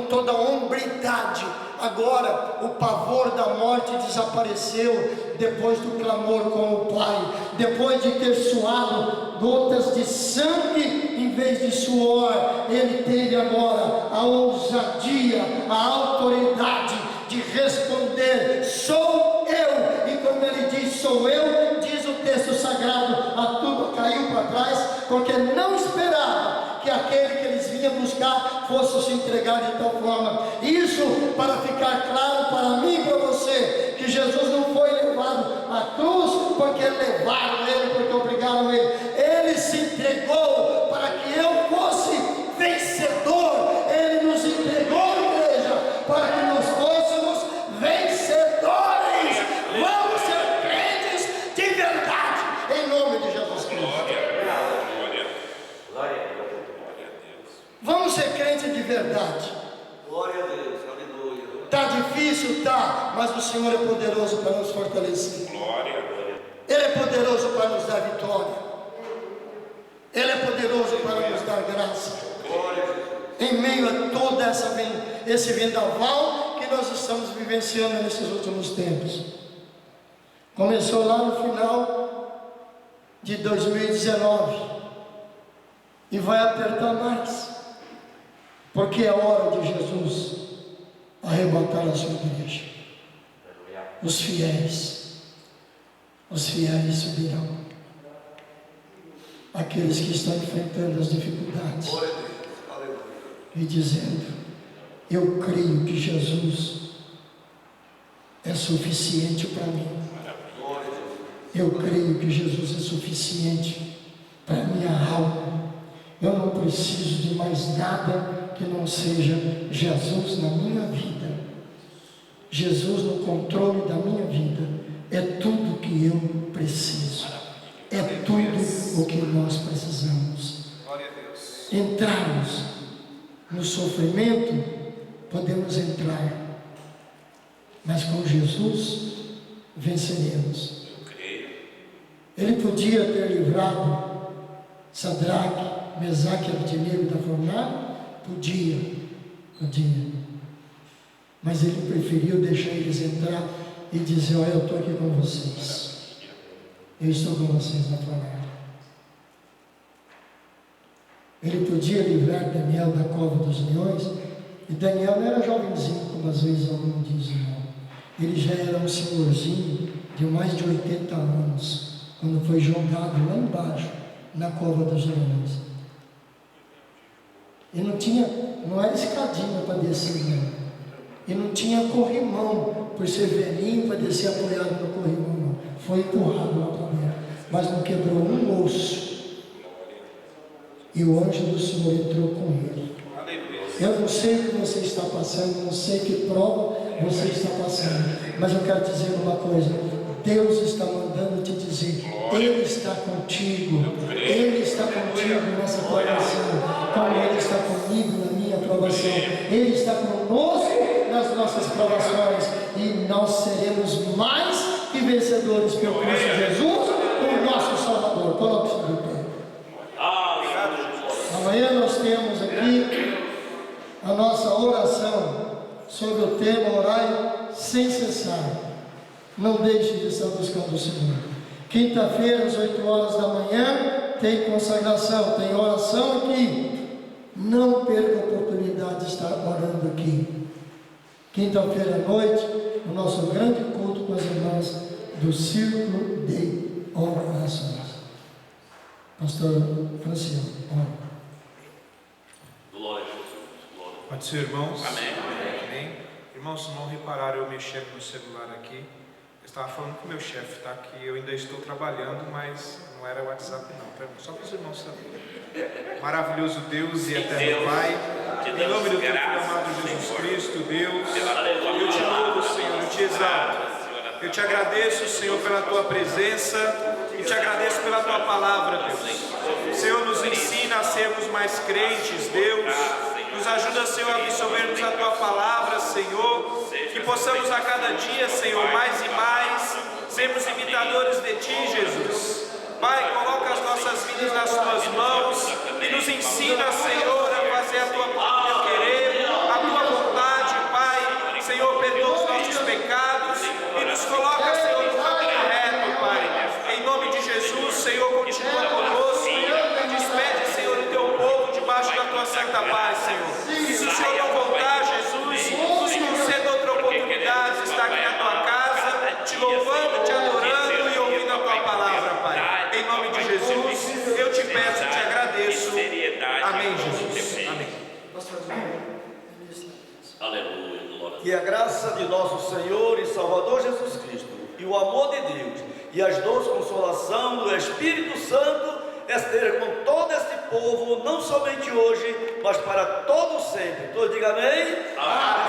toda hombridade. Agora o pavor da morte desapareceu depois do clamor com o Pai, depois de ter suado gotas de sangue em vez de suor. Ele teve agora a ousadia, a autoridade de responder: sou eu. E quando ele diz sou eu, diz o texto sagrado, a turma caiu para trás, porque não esperava que aquele que eles vinham buscar fosse se entregar de tal forma. Isso para ficar claro para mim e para você, que Jesus não foi levado à cruz porque levaram ele, porque obrigaram ele. Ele se entregou para que eu fosse vencedor. Ele nos entregou, igreja, para que nós fôssemos vencedores. Vamos ser crentes de verdade, em nome de Jesus Cristo. Vamos ser crentes de verdade. Glória a Deus, aleluia. Está difícil? Tá, mas o Senhor é poderoso para nos fortalecer. Ele é poderoso para nos dar vitória. Ele é poderoso para nos dar graça. Glória a Deus. Em meio a todo esse vendaval que nós estamos vivenciando nesses últimos tempos. Começou lá no final de 2019 e vai apertar mais. Porque é hora de Jesus arrebatar a sua igreja. Os fiéis subirão. Aqueles que estão enfrentando as dificuldades. Glória a Deus, aleluia. E dizendo: eu creio que Jesus é suficiente para mim. Glória a Deus. Eu creio que Jesus é suficiente para minha alma. Eu não preciso de mais nada que não seja Jesus na minha vida. Jesus no controle da minha vida é tudo que eu preciso. É tudo o que nós precisamos. Glória a Deus. Entrarmos no sofrimento, podemos entrar, mas com Jesus venceremos. Ele podia ter livrado Sadraque, Mesaque e Abednego da fornalha? Podia. Mas ele preferiu deixar eles entrar e dizer: olha, eu estou aqui com vocês. Eu estou com vocês na fornalha. Ele podia livrar Daniel da cova dos leões, e Daniel não era jovenzinho, como às vezes alguns dizem, não. Ele já era um senhorzinho de mais de 80 anos, quando foi jogado lá embaixo, na cova dos leões. E não era escadinha para descer, não. E não tinha corrimão, por ser velhinho, para descer apoiado no corrimão, não. Foi empurrado lá para dentro, mas não quebrou um osso. E o anjo do Senhor entrou com ele. Eu não sei o que você está passando, não sei que prova você está passando, mas eu quero dizer uma coisa: Deus está mandando te dizer, Ele está contigo, Ele está contigo nessa provação, como Ele está comigo na minha provação, Ele está conosco nas nossas provações, e nós seremos mais que vencedores pelo Cristo Jesus, o nosso Salvador. Coloque-se de pé. Amanhã nós temos aqui a nossa oração sobre o tema orai sem cessar. Não deixe de estar buscando o Senhor. Quinta-feira, às 8 horas da manhã, tem consagração, tem oração aqui. Não perca a oportunidade de estar orando aqui. Quinta-feira à noite, o nosso grande culto com as irmãs do Círculo de Orações. Pastor Franciano, ora. Glória a Jesus. Glória. Pode ser, irmãos? Amém. Amém. Irmãos, se não repararam, eu mexendo no celular aqui. Eu estava falando com o meu chefe, está aqui. Eu ainda estou trabalhando, mas não era WhatsApp não. Só para os irmãos saberem. Maravilhoso Deus e eterno Pai, em nome do teu Filho amado Jesus Cristo, Deus, eu te louvo, Senhor, eu te exalto. Eu te agradeço, Senhor, pela tua presença e te agradeço pela tua palavra, Deus. Senhor, nos ensina a sermos mais crentes, Deus. Nos ajuda, Senhor, a absorvermos a tua palavra, Senhor. Que possamos a cada dia, Senhor, mais e mais, sermos imitadores de ti, Jesus. Pai, coloca as nossas vidas nas tuas mãos e nos ensina, Senhor, a fazer a tua querer, a tua vontade, Pai. Senhor, perdoa os nossos pecados e nos coloca, Senhor, no caminho reto, Pai. Em nome de Jesus, Senhor, continua conosco. Despede, Senhor, o teu povo debaixo da tua santa paz, Senhor. E se o Senhor não voltar, Jesus, nos conceda outra oportunidade de estar aqui na tua casa, te louvando, te adorando e ouvindo a tua palavra, Pai. Em nome de Jesus, eu te peço e te agradeço. Amém, Jesus. Amém. Aleluia, glória. Que a graça de nosso Senhor e Salvador Jesus Cristo, e o amor de Deus, e as doces consolação do Espírito Santo esteja com todo este povo, não somente hoje, mas para todo sempre. Todos digam amém? Amém.